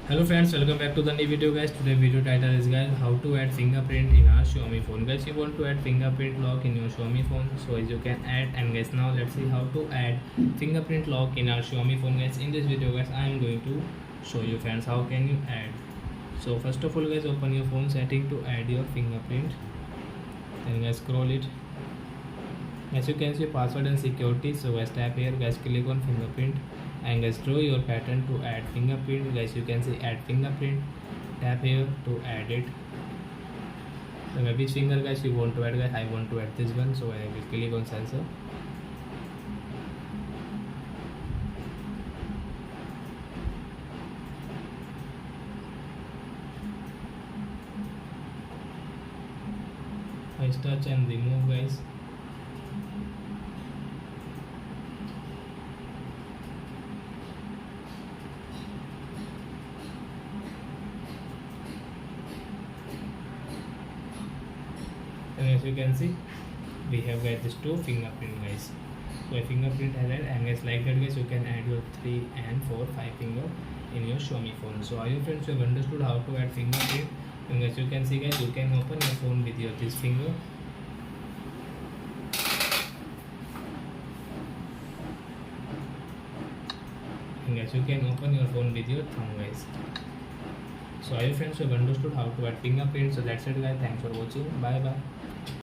Hello friends, welcome back to the new video guys. Today video title is guys how to add fingerprint in our Xiaomi phone. Guys, you want to add fingerprint lock in your Xiaomi phone, so as you can add. And guys, now let's see how to add fingerprint lock in our Xiaomi phone guys. In this video guys, I am going to show you friends how can you add. So first of all guys, open your phone setting to add your fingerprint. Then guys, scroll it. As you can see password and security, so guys tap here guys, click on fingerprint and guys draw your pattern to add fingerprint. Guys, you can see add fingerprint, tap here to add it. So which finger guys you want to add guys, I want to add this one, so I will click on sensor. I touch and remove guys. And as you can see, we have got this two fingerprint guys. So a fingerprint has added, and guys like that guys you can add your 3 and 4 5 finger in your Xiaomi phone. So I hope friends you have understood how to add fingerprint. And as you can see guys, you can open your phone with your this finger. And guys, you can open your phone with your thumb guys. So I hope friends you have understood how to add fingerprint. So that's it guys, thanks for watching, bye bye.